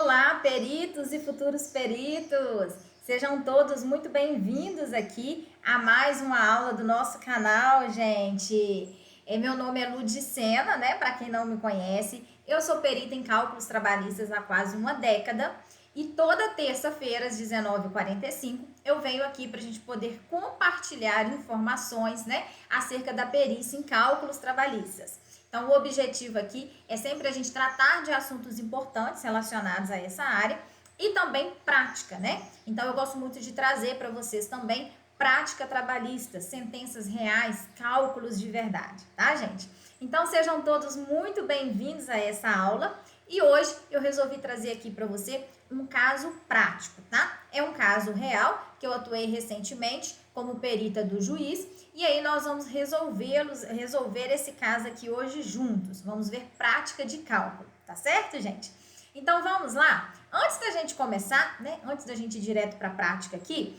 Olá, peritos e futuros peritos! Sejam todos muito bem-vindos aqui a mais uma aula do nosso canal, gente. Meu nome é Ludicena, né? Para quem não me conhece, eu sou perita em cálculos trabalhistas há quase uma década e toda terça-feira, às 19h45, eu venho aqui para a gente poder compartilhar informações, né, acerca da perícia em cálculos trabalhistas. Então, o objetivo aqui é sempre a gente tratar de assuntos importantes relacionados a essa área e também prática, né? Então, eu gosto muito de trazer para vocês também prática trabalhista, sentenças reais, cálculos de verdade, tá, gente? Então, sejam todos muito bem-vindos a essa aula e hoje eu resolvi trazer aqui para você um caso prático, tá? É um caso real que eu atuei recentemente como perita do juiz e aí nós vamos resolver esse caso aqui hoje juntos. Vamos ver prática de cálculo, tá certo, gente? Então vamos lá? Antes da gente começar, né? Antes da gente ir direto para a prática aqui,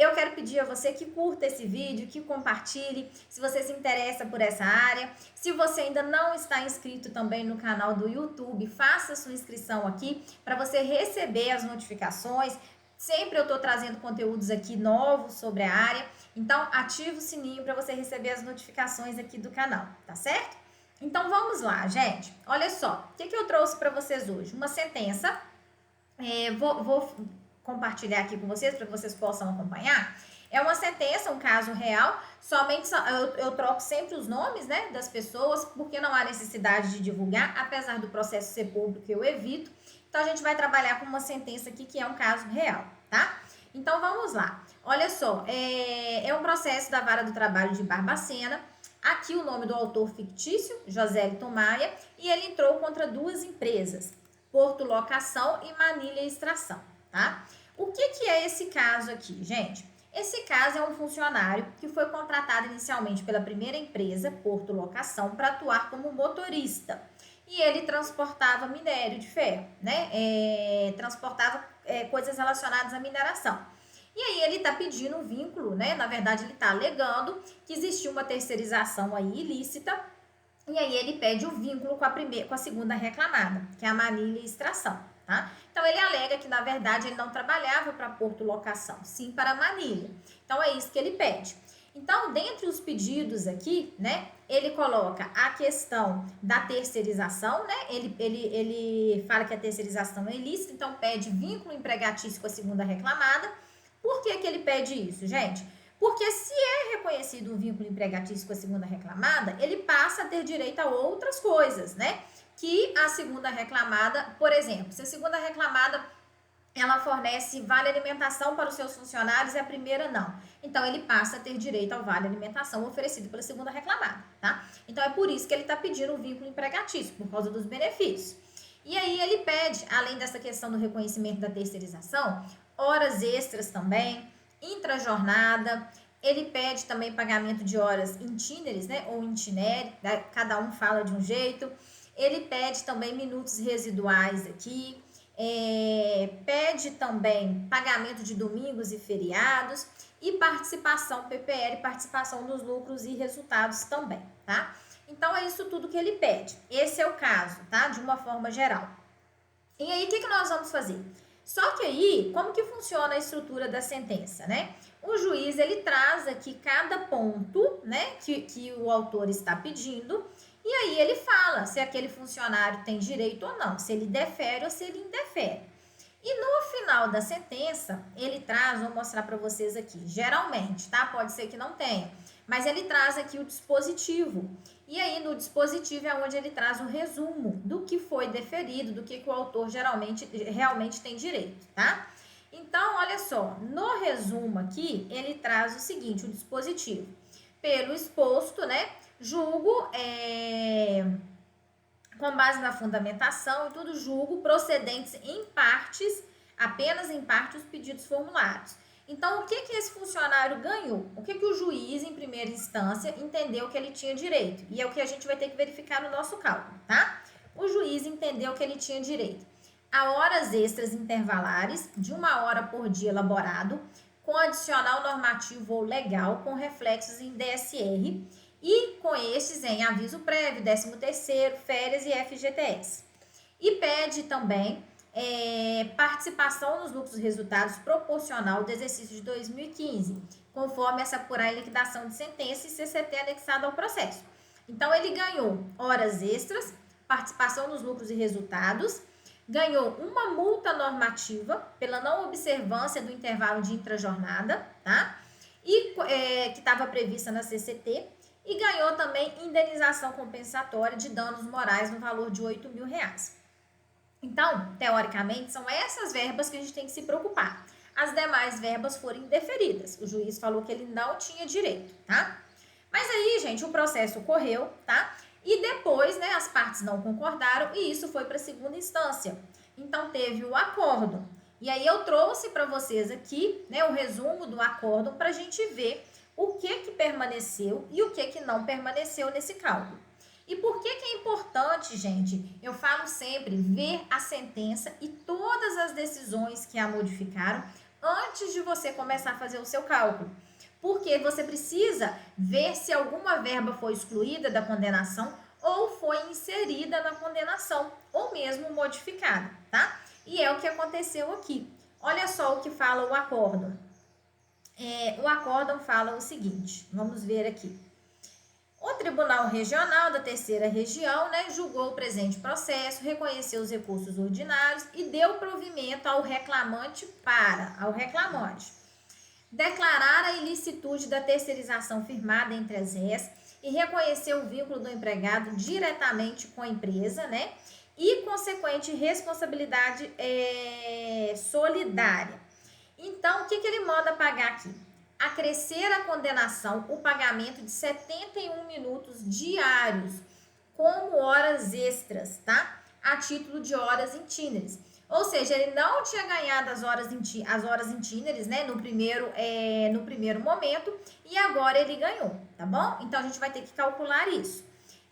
eu quero pedir a você que curta esse vídeo, que compartilhe, se você se interessa por essa área. Se você ainda não está inscrito também no canal do YouTube, faça sua inscrição aqui para você receber as notificações. Sempre eu estou trazendo conteúdos aqui novos sobre a área, então ativa o sininho para você receber as notificações aqui do canal, tá certo? Então vamos lá, gente. Olha só, o que eu trouxe para vocês hoje? Uma sentença. Vou compartilhar aqui com vocês para que vocês possam acompanhar. É uma sentença, um caso real, somente eu troco sempre os nomes, né, das pessoas, porque não há necessidade de divulgar, apesar do processo ser público, eu evito. Então, a gente vai trabalhar com uma sentença aqui que é um caso real, tá? Então, vamos lá. Olha só, é um processo da Vara do Trabalho de Barbacena. Aqui o nome do autor fictício, Josélito Maia, e ele entrou contra duas empresas, Porto Locação e Manilha Extração, tá? O que é esse caso aqui, gente? Esse caso é um funcionário que foi contratado inicialmente pela primeira empresa, Porto Locação, para atuar como motorista. E ele transportava minério de ferro, né? Transportava coisas relacionadas à mineração. E aí ele está pedindo um vínculo, né? Na verdade, ele está alegando que existiu uma terceirização aí ilícita. E aí ele pede o vínculo com a segunda reclamada, que é a Manilha Extração, tá? Então ele alega que na verdade ele não trabalhava para Porto Locação, sim para a Manilha. Então é isso que ele pede. Então, dentre os pedidos aqui, né, ele coloca a questão da terceirização, né? Ele fala que a terceirização é ilícita, então pede vínculo empregatício com a segunda reclamada. Por que ele pede isso, gente? Porque se é reconhecido um vínculo empregatício com a segunda reclamada, ele passa a ter direito a outras coisas, né? Que a segunda reclamada, por exemplo, se a segunda reclamada ela fornece vale alimentação para os seus funcionários e a primeira não. Então, ele passa a ter direito ao vale alimentação oferecido pela segunda reclamada, tá? Então, é por isso que ele está pedindo o vínculo empregatício, por causa dos benefícios. E aí, ele pede, além dessa questão do reconhecimento da terceirização, horas extras também, intrajornada, ele pede também pagamento de horas itineres, né, ou itinere, cada um fala de um jeito. Ele pede também minutos residuais aqui, pede também pagamento de domingos e feriados e participação PPL, participação nos lucros e resultados também, tá? Então, é isso tudo que ele pede. Esse é o caso, tá? De uma forma geral. E aí, o que nós vamos fazer? Só que aí, como que funciona a estrutura da sentença, né? O juiz, ele traz aqui cada ponto, né, que o autor está pedindo, e aí ele fala se aquele funcionário tem direito ou não, se ele defere ou se ele indefere. E no final da sentença, ele traz, vou mostrar para vocês aqui, geralmente, tá? Pode ser que não tenha, mas ele traz aqui o dispositivo. E aí, no dispositivo é onde ele traz o resumo do que foi deferido, do que o autor realmente tem direito, tá? Então, olha só, no resumo aqui, ele traz o seguinte, o dispositivo. Pelo exposto, né, julgo, com base na fundamentação e tudo, julgo procedentes em partes, apenas em parte, os pedidos formulados. Então, o que esse funcionário ganhou? O que o juiz, em primeira instância, entendeu que ele tinha direito? E é o que a gente vai ter que verificar no nosso cálculo, tá? O juiz entendeu que ele tinha direito a horas extras intervalares de 1 hora por dia elaborado, com adicional normativo ou legal, com reflexos em DSR e com estes em aviso prévio, 13º, férias e FGTS. E pede também participação nos lucros e resultados proporcional do exercício de 2015, conforme essa apurada em liquidação de sentença e CCT anexado ao processo. Então, ele ganhou horas extras, participação nos lucros e resultados, ganhou uma multa normativa pela não observância do intervalo de intrajornada, tá? E que estava prevista na CCT, e ganhou também indenização compensatória de danos morais no valor de R$8.000. Então, teoricamente, são essas verbas que a gente tem que se preocupar. As demais verbas foram indeferidas. O juiz falou que ele não tinha direito, tá? Mas aí, gente, o processo correu, tá? E depois, né, as partes não concordaram e isso foi para a segunda instância. Então, teve o acórdão. E aí, eu trouxe para vocês aqui, né, o resumo do acórdão para a gente ver o que permaneceu e o que não permaneceu nesse cálculo. E por que é importante, gente? Eu falo sempre, ver a sentença e todas as decisões que a modificaram antes de você começar a fazer o seu cálculo. Porque você precisa ver se alguma verba foi excluída da condenação ou foi inserida na condenação, ou mesmo modificada, tá? E é o que aconteceu aqui. Olha só o que fala o acórdão. O acórdão fala o seguinte, vamos ver aqui. O Tribunal Regional da Terceira Região, né, julgou o presente processo, reconheceu os recursos ordinários e deu provimento ao reclamante declarar a ilicitude da terceirização firmada entre as réis e reconhecer o vínculo do empregado diretamente com a empresa, né, e consequente responsabilidade solidária. Então, o que ele manda pagar aqui? Acrescer a condenação o pagamento de 71 minutos diários como horas extras, tá? A título de horas itinerares. Ou seja, ele não tinha ganhado as horas itinerares, né, no primeiro momento, e agora ele ganhou, tá bom? Então, a gente vai ter que calcular isso.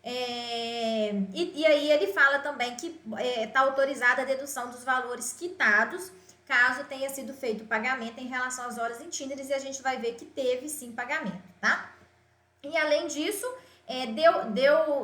E aí ele fala também que está autorizada a dedução dos valores quitados caso tenha sido feito o pagamento em relação às horas itinerares, e a gente vai ver que teve sim pagamento, tá? E além disso,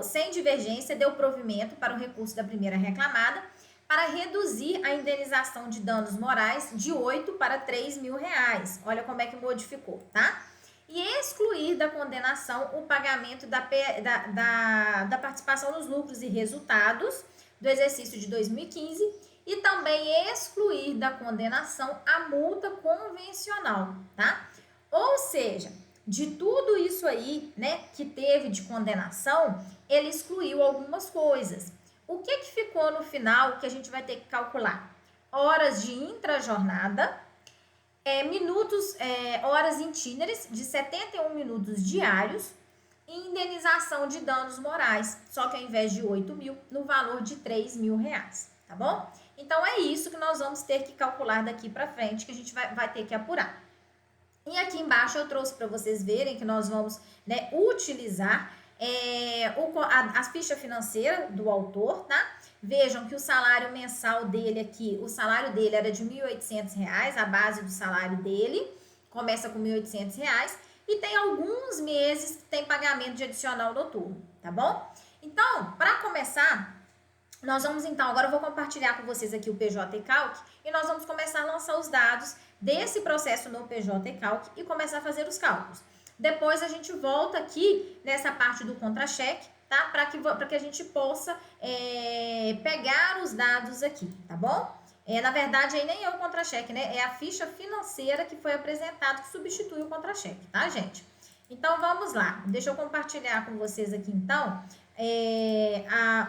sem divergência, deu provimento para o recurso da primeira reclamada para reduzir a indenização de danos morais de R$8.000 para R$3.000. Olha como é que modificou, tá? E excluir da condenação o pagamento da participação nos lucros e resultados do exercício de 2015 e também excluir da condenação a multa convencional, tá? Ou seja, de tudo isso aí, né, que teve de condenação, ele excluiu algumas coisas. O que ficou no final que a gente vai ter que calcular? Horas de intrajornada, horas itinerares de 71 minutos diários e indenização de danos morais, só que ao invés de R$8.000, no valor de R$3.000, tá bom? Então, é isso que nós vamos ter que calcular daqui para frente, que a gente vai ter que apurar. E aqui embaixo eu trouxe para vocês verem que nós vamos, né, utilizar a ficha financeira do autor, tá? Vejam que o salário mensal dele aqui, o salário dele era de R$1.800, a base do salário dele começa com R$1.800 e tem alguns meses que tem pagamento de adicional noturno, tá bom? Então, para começar, nós vamos então, agora eu vou compartilhar com vocês aqui o PJ Calc e nós vamos começar a lançar os dados desse processo no PJ Calc e começar a fazer os cálculos. Depois a gente volta aqui nessa parte do contra-cheque, tá? Para que a gente possa pegar os dados aqui, tá bom? Na verdade, aí nem é o contra-cheque, né? É a ficha financeira que foi apresentada que substitui o contra-cheque, tá, gente? Então, vamos lá. Deixa eu compartilhar com vocês aqui, então,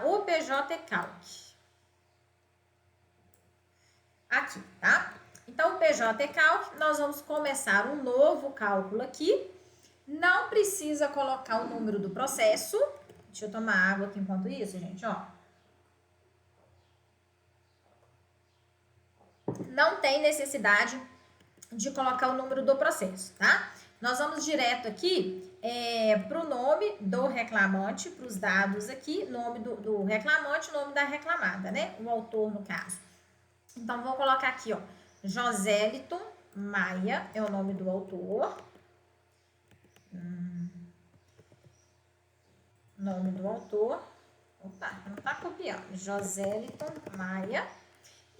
o PJ Calc. Aqui, tá? Então, o PJ Calc, nós vamos começar um novo cálculo aqui. Não precisa colocar o número do processo. Deixa eu tomar água aqui enquanto isso, gente, ó. Não tem necessidade de colocar o número do processo, tá? Nós vamos direto aqui para o nome do reclamante, para os dados aqui, nome do reclamante, nome da reclamada, né? O autor, no caso. Então, vou colocar aqui, ó, Joseliton Maia é o nome do autor. Nome do autor. Opa, não tá copiando. Joseliton Maia.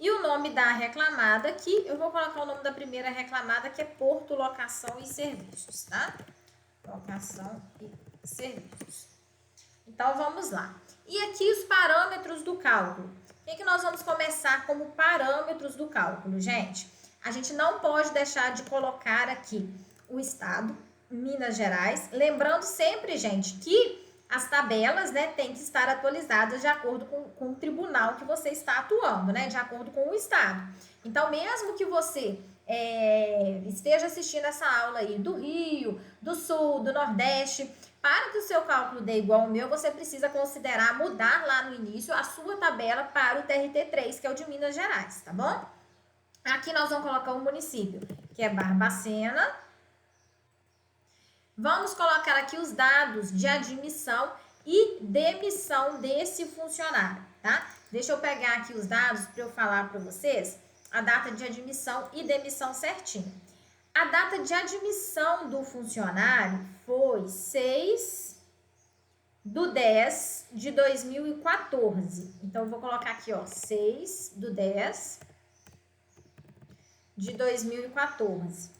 E o nome da reclamada aqui, eu vou colocar o nome da primeira reclamada, que é Porto Locação e Serviços, tá? Locação e Serviços. Então, vamos lá. E aqui os parâmetros do cálculo. O que nós vamos começar como parâmetros do cálculo, gente? A gente não pode deixar de colocar aqui o estado, Minas Gerais. Lembrando sempre, gente, que as tabelas, né, têm que estar atualizadas de acordo com o tribunal que você está atuando, né, de acordo com o estado. Então, mesmo que você esteja assistindo essa aula aí do Rio, do Sul, do Nordeste, para que o seu cálculo dê igual ao meu, você precisa considerar mudar lá no início a sua tabela para o TRT3, que é o de Minas Gerais, tá bom? Aqui nós vamos colocar o município, que é Barbacena. Vamos colocar aqui os dados de admissão e demissão desse funcionário, tá? Deixa eu pegar aqui os dados para eu falar para vocês a data de admissão e demissão certinho. A data de admissão do funcionário foi 6/10/2014. Então, eu vou colocar aqui, ó, 6/10/2014.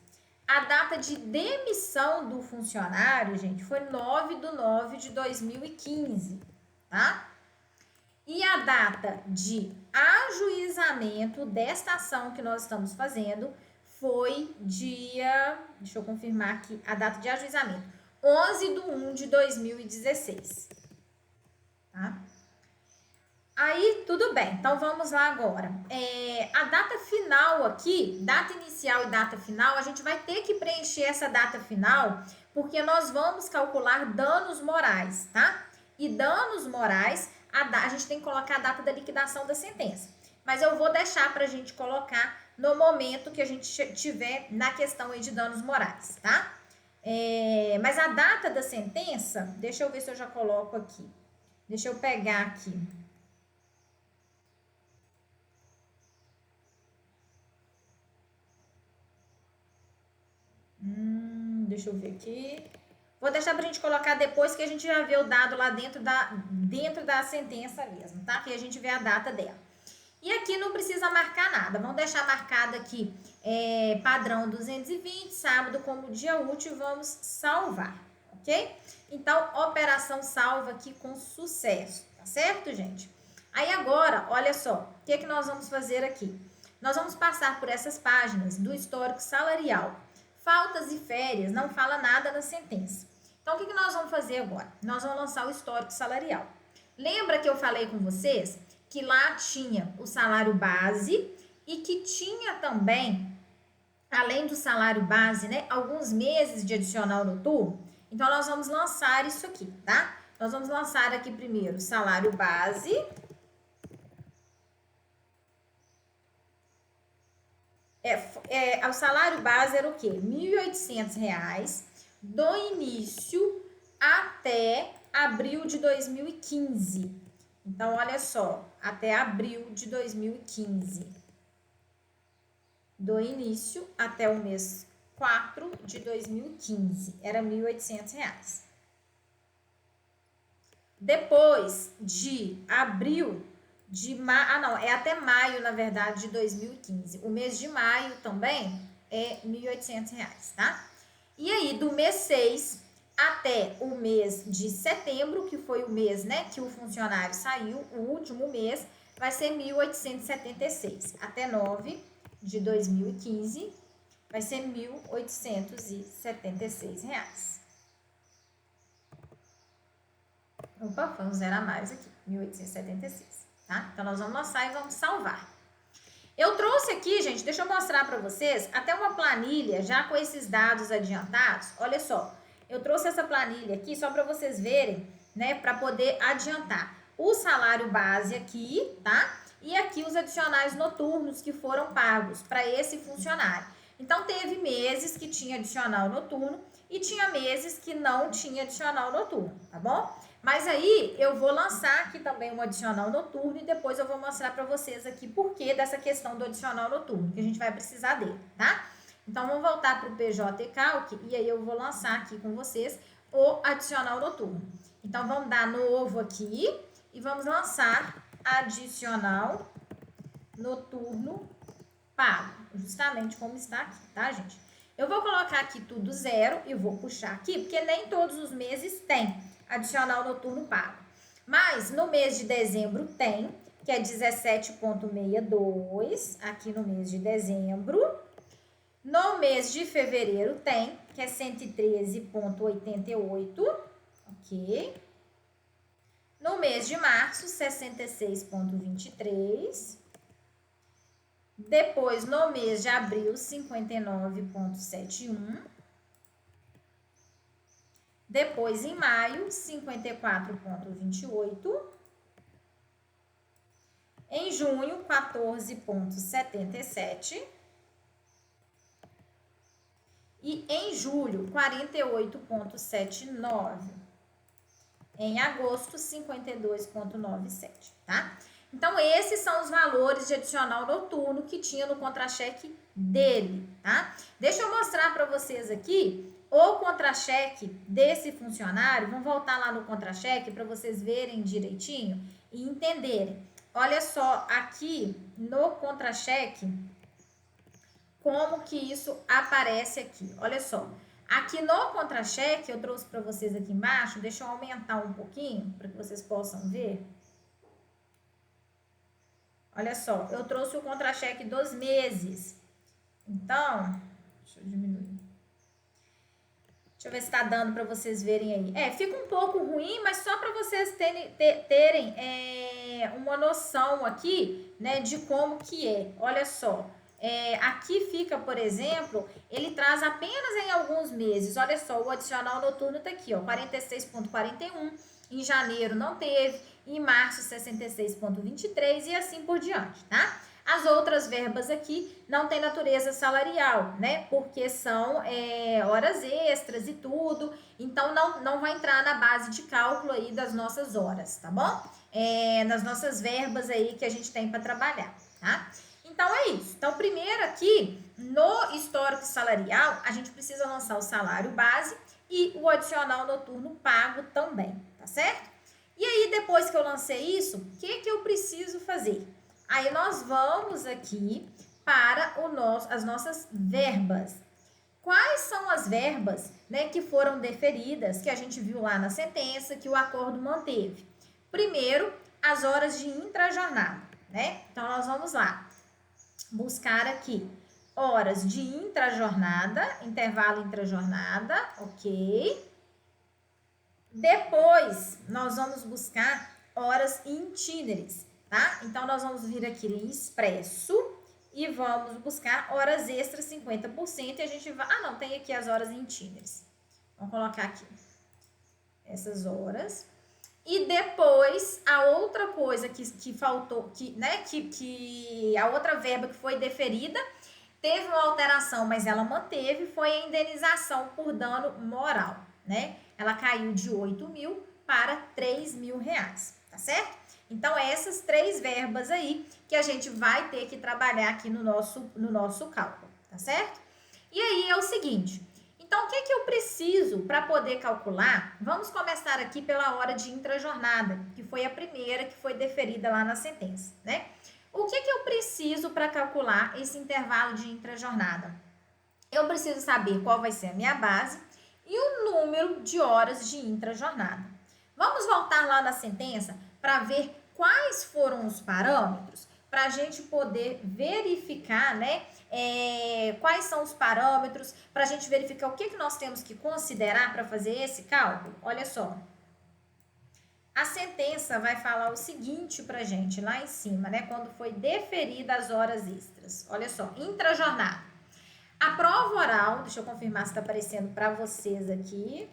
A data de demissão do funcionário, gente, foi 9/9/2015, tá? E a data de ajuizamento desta ação que nós estamos fazendo foi dia... Deixa eu confirmar aqui a data de ajuizamento. 11/1/2016, tá? Aí, tudo bem. Então, vamos lá agora. A data final aqui, data inicial e data final, a gente vai ter que preencher essa data final, porque nós vamos calcular danos morais, tá? E danos morais, a gente tem que colocar a data da liquidação da sentença. Mas eu vou deixar pra gente colocar no momento que a gente tiver na questão aí de danos morais, tá? Mas a data da sentença, deixa eu ver se eu já coloco aqui. Deixa eu pegar aqui. Deixa eu ver aqui. Vou deixar pra gente colocar depois que a gente já vê o dado lá dentro da sentença mesmo, tá? Que a gente vê a data dela. E aqui não precisa marcar nada. Vamos deixar marcado aqui padrão 220, sábado como dia útil, vamos salvar, ok? Então, operação salva aqui com sucesso, tá certo, gente? Aí agora, olha só, o que nós vamos fazer aqui? Nós vamos passar por essas páginas do histórico salarial. Faltas e férias, não fala nada na sentença. Então, o que nós vamos fazer agora? Nós vamos lançar o histórico salarial. Lembra que eu falei com vocês que lá tinha o salário base e que tinha também, além do salário base, né, alguns meses de adicional noturno? Então, nós vamos lançar isso aqui, tá? Nós vamos lançar aqui primeiro o salário base. O salário base era o quê? R$ 1.800 do início até abril de 2015. Então, olha só, até abril de 2015. Do início até o mês 4 de 2015. Era R$ 1.800. Depois de abril... até maio, na verdade, de 2015. O mês de maio também é R$ 1.800, tá? E aí, do mês 6 até o mês de setembro, que foi o mês, né, que o funcionário saiu, o último mês, vai ser R$ 1.876. Até 9 de 2015, vai ser R$ 1.876. Opa, foi um zero a mais aqui, 1.876. Tá? Então, nós vamos lançar e vamos salvar. Eu trouxe aqui, gente, deixa eu mostrar para vocês, até uma planilha já com esses dados adiantados. Olha só, eu trouxe essa planilha aqui só para vocês verem, né, para poder adiantar o salário base aqui, tá? E aqui os adicionais noturnos que foram pagos para esse funcionário. Então, teve meses que tinha adicional noturno e tinha meses que não tinha adicional noturno, tá bom? Mas aí, eu vou lançar aqui também um adicional noturno e depois eu vou mostrar para vocês aqui por que dessa questão do adicional noturno, que a gente vai precisar dele, tá? Então, vamos voltar para o PJ e Calc e aí eu vou lançar aqui com vocês o adicional noturno. Então, vamos dar novo aqui e vamos lançar adicional noturno pago, justamente como está aqui, tá, gente? Eu vou colocar aqui tudo zero e vou puxar aqui, porque nem todos os meses tem adicional noturno pago. Mas no mês de dezembro tem, que é 17,62 aqui no mês de dezembro. No mês de fevereiro tem, que é 113,88, ok? No mês de março, 66,23. Depois, no mês de abril, 59,71. Depois, em maio, 54,28. Em junho, 14,77. E em julho, 48,79. Em agosto, 52,97, tá? Então, esses são os valores de adicional noturno que tinha no contra-cheque dele, tá? Deixa eu mostrar para vocês aqui o contra-cheque desse funcionário. Vamos voltar lá no contra-cheque para vocês verem direitinho e entenderem. Olha só, aqui no contra-cheque, como que isso aparece aqui. Olha só, aqui no contra-cheque, eu trouxe para vocês aqui embaixo, deixa eu aumentar um pouquinho para que vocês possam ver. Olha só, eu trouxe o contra-cheque dos meses. Então, deixa eu diminuir. Deixa eu ver se tá dando para vocês verem aí. Fica um pouco ruim, mas só para vocês terem uma noção aqui, né, de como que é. Olha só, aqui fica, por exemplo, ele traz apenas em alguns meses. Olha só, o adicional noturno tá aqui, ó, 46,41. Em janeiro não teve, em março 66,23 e assim por diante, tá? As outras verbas aqui não tem natureza salarial, né? Porque são horas extras e tudo, então não vai entrar na base de cálculo aí das nossas horas, tá bom? Nas nossas verbas aí que a gente tem para trabalhar, tá? Então é isso. Então primeiro aqui, no histórico salarial, a gente precisa lançar o salário base e o adicional noturno pago também, tá certo? E aí, depois que eu lancei isso, o que eu preciso fazer? Aí, nós vamos aqui para as nossas verbas. Quais são as verbas, né, que foram deferidas, que a gente viu lá na sentença, que o acordo manteve? Primeiro, as horas de intrajornada, né? Então, nós vamos lá buscar aqui horas de intrajornada, intervalo intrajornada, ok? Depois, nós vamos buscar horas itineres, tá? Então, nós vamos vir aqui em expresso e vamos buscar horas extras 50% e a gente vai... Ah, não, tem aqui as horas itineres. Vamos colocar aqui essas horas. E depois, a outra coisa que faltou, a outra verba que foi deferida, teve uma alteração, mas ela manteve, foi a indenização por dano moral, né? Ela caiu de 8 mil para 3 mil reais, tá certo? Então, essas três verbas aí que a gente vai ter que trabalhar aqui no nosso cálculo, tá certo? E aí é o seguinte, então, o que eu preciso para poder calcular? Vamos começar aqui pela hora de intrajornada, que foi a primeira que foi deferida lá na sentença, né? O que eu preciso para calcular esse intervalo de intrajornada? Eu preciso saber qual vai ser a minha base e o número de horas de intrajornada. Vamos voltar lá na sentença para ver quais foram os parâmetros, para a gente poder verificar, né, quais são os parâmetros, para a gente verificar o que nós temos que considerar para fazer esse cálculo. Olha só, a sentença vai falar o seguinte para a gente, lá em cima, né, quando foi deferida as horas extras. Olha só, intrajornada. A prova oral, deixa eu confirmar se está aparecendo para vocês aqui.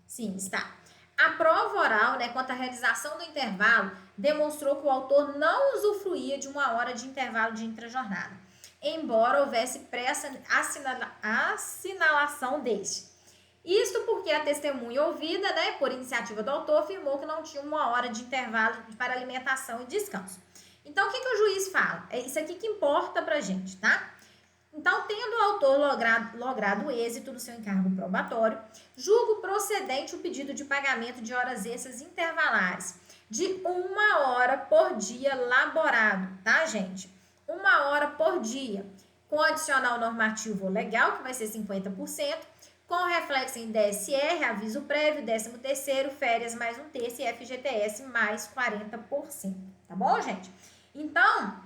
Sim, está. A prova oral, né, quanto à realização do intervalo, demonstrou que o autor não usufruía de uma hora de intervalo de intrajornada, embora houvesse pré-assinalação deste. Isto porque a testemunha ouvida, né, por iniciativa do autor, afirmou que não tinha uma hora de intervalo para alimentação e descanso. Então, o que o juiz fala? É isso aqui que importa pra gente, tá? Então, tendo o autor logrado o êxito do seu encargo probatório, julgo procedente o pedido de pagamento de horas extras intervalares, de 1 hora por dia laborado, tá, gente? 1 hora por dia, com adicional normativo legal, que vai ser 50%, com reflexo em DSR, aviso prévio, 13º, férias mais 1/3 e FGTS mais 40%, tá bom, gente? Então,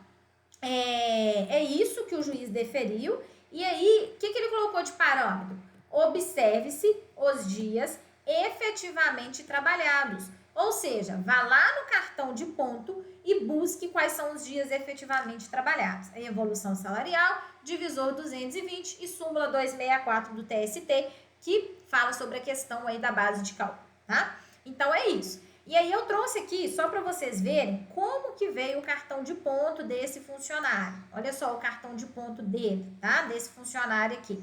é isso que o juiz deferiu. E aí, o que ele colocou de parâmetro? Observe-se os dias efetivamente trabalhados. Ou seja, vá lá no cartão de ponto e busque quais são os dias efetivamente trabalhados. A evolução salarial, divisor 220 e súmula 264 do TST, que fala sobre a questão aí da base de cálculo, tá? Então, é isso. E aí eu trouxe aqui, só para vocês verem, como que veio o cartão de ponto desse funcionário. Olha só o cartão de ponto dele, tá? Desse funcionário aqui.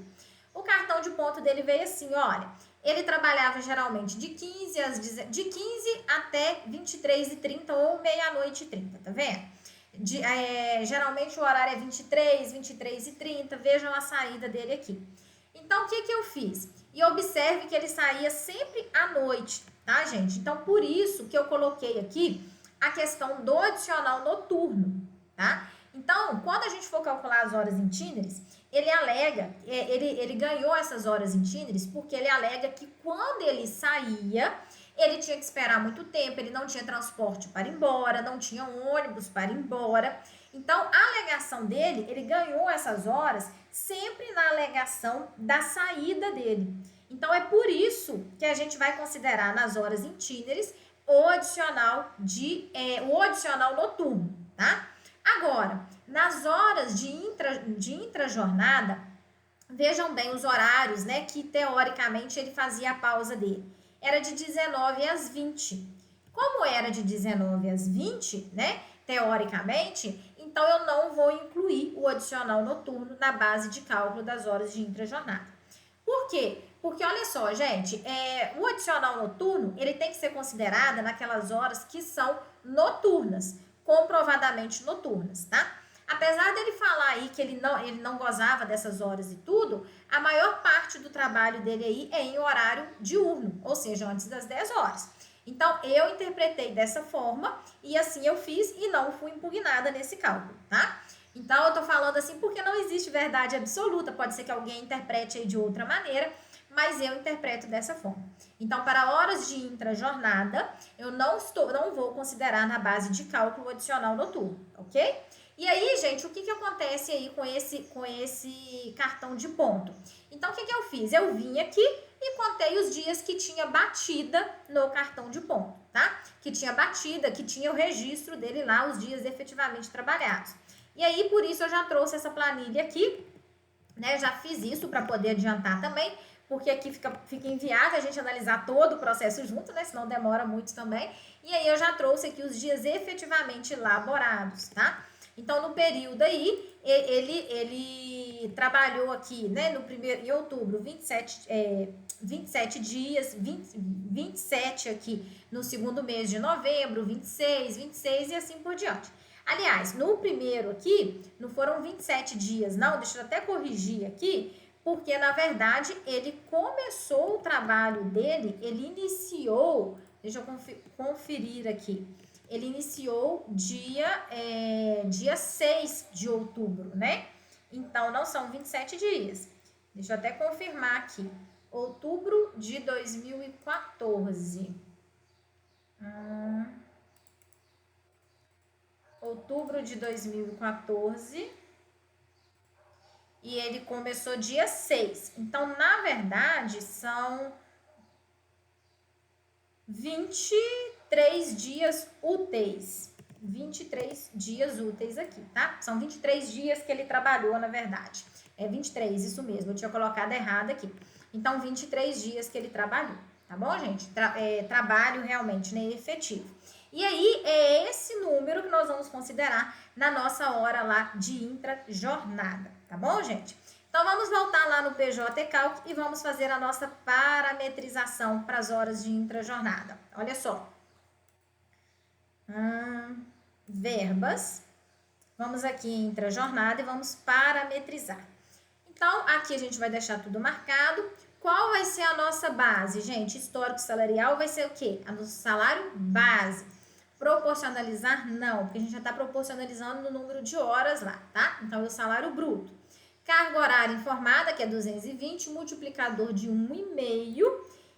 O cartão de ponto dele veio assim, olha, ele trabalhava geralmente de 15 até 23h30 ou meia-noite e 30, tá vendo? Geralmente o horário é 23h30, vejam a saída dele aqui. Então, o que eu fiz? E observe que ele saía sempre à noite, tá, gente? Então, por isso que eu coloquei aqui a questão do adicional noturno, tá? Então, quando a gente for calcular as horas itineres, ele alega, ele ganhou essas horas itineres porque ele alega que quando ele saía, ele tinha que esperar muito tempo, ele não tinha transporte para ir embora, não tinha ônibus para ir embora. Então, a alegação dele, ele ganhou essas horas sempre na alegação da saída dele. Então, é por isso que a gente vai considerar nas horas itineres o adicional noturno, tá? Agora, nas horas de intrajornada, vejam bem os horários, né, que teoricamente ele fazia a pausa dele. Era de 19 às 20. Como era de 19 às 20, né, teoricamente, então eu não vou incluir o adicional noturno na base de cálculo das horas de intrajornada. Por quê? Porque, olha só, gente, o adicional noturno, ele tem que ser considerado naquelas horas que são noturnas, comprovadamente noturnas, tá? Apesar dele falar aí que ele não gozava dessas horas e tudo, a maior parte do trabalho dele aí é em horário diurno, ou seja, antes das 10 horas. Então, eu interpretei dessa forma e assim eu fiz e não fui impugnada nesse cálculo, tá? Então, eu tô falando assim porque não existe verdade absoluta, pode ser que alguém interprete aí de outra maneira, mas eu interpreto dessa forma. Então, para horas de intrajornada, eu não vou considerar na base de cálculo adicional noturno, ok? E aí, gente, o que acontece aí com esse cartão de ponto? Então, o que eu fiz? Eu vim aqui e contei os dias que tinha batida no cartão de ponto, tá? Que tinha batida, que tinha o registro dele lá, os dias efetivamente trabalhados. E aí, por isso, eu já trouxe essa planilha aqui, né? Já fiz isso para poder adiantar também, porque aqui fica inviável a gente analisar todo o processo junto, né? Senão demora muito também. E aí, eu já trouxe aqui os dias efetivamente laborados, tá? Então, no período aí, ele trabalhou aqui, né, em outubro, 27 dias, 27 aqui no segundo mês de novembro, 26 e assim por diante. Aliás, no primeiro aqui, não foram 27 dias, não, deixa eu até corrigir aqui, porque, na verdade, ele começou o trabalho dele, ele iniciou, deixa eu conferir aqui, ele iniciou dia 6 de outubro, né? Então, não são 27 dias. Deixa eu até confirmar aqui. Outubro de 2014. Outubro de 2014. E ele começou dia 6. Então, na verdade, são 23 dias úteis. 23 dias úteis aqui, tá? São 23 dias que ele trabalhou, na verdade. É 23, isso mesmo, eu tinha colocado errado aqui. Então, 23 dias que ele trabalhou, tá bom, gente? Trabalho realmente, né, efetivo. E aí, é esse número que nós vamos considerar na nossa hora lá de intrajornada, tá bom, gente? Então, vamos voltar lá no PJ Calc e vamos fazer a nossa parametrização para as horas de intrajornada. Olha só. Verbas. Vamos aqui em intrajornada e vamos parametrizar. Então, aqui a gente vai deixar tudo marcado. Qual vai ser a nossa base, gente? Histórico salarial vai ser o quê? O nosso salário base. Proporcionalizar? Não, porque a gente já está proporcionalizando no número de horas lá, tá? Então, é o salário bruto. Carga horária informada, que é 220, multiplicador de 1,5.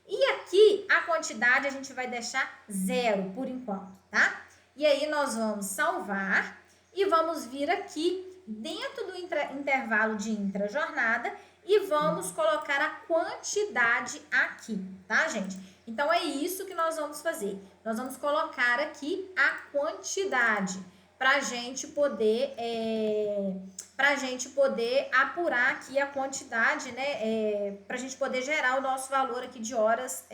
E aqui, a quantidade a gente vai deixar 0 por enquanto, tá? E aí, nós vamos salvar e vamos vir aqui dentro do intervalo de intrajornada e vamos colocar a quantidade aqui, tá, gente? Então, é isso que nós vamos fazer. Nós vamos colocar aqui a quantidade para a gente poder apurar aqui a quantidade, né? Para a gente poder gerar o nosso valor aqui de horas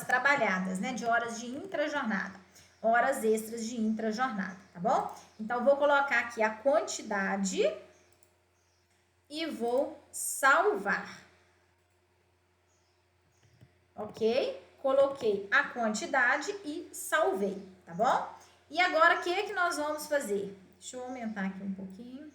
trabalhadas, né? De horas de intrajornada, horas extras de intrajornada, tá bom? Então, vou colocar aqui a quantidade e vou salvar. Ok? Coloquei a quantidade e salvei, tá bom? E agora, o que nós vamos fazer? Deixa eu aumentar aqui um pouquinho.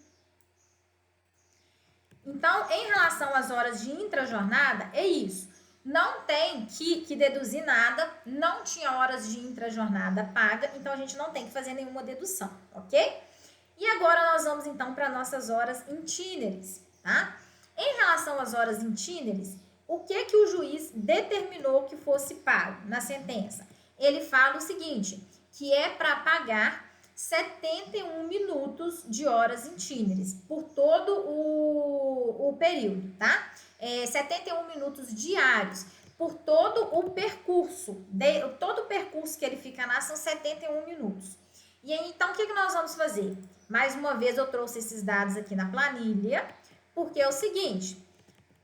Então, em relação às horas de intrajornada, é isso. Não tem que deduzir nada, não tinha horas de intrajornada paga, então a gente não tem que fazer nenhuma dedução, ok? E agora nós vamos então para nossas horas itineris, tá? Em relação às horas itineris, o que o juiz determinou que fosse pago na sentença? Ele fala o seguinte, que é para pagar 71 minutos de horas itineris por todo o período, tá? 71 minutos diários por todo o percurso. Todo o percurso que ele fica lá são 71 minutos. E aí, então, o que nós vamos fazer? Mais uma vez, eu trouxe esses dados aqui na planilha, porque é o seguinte,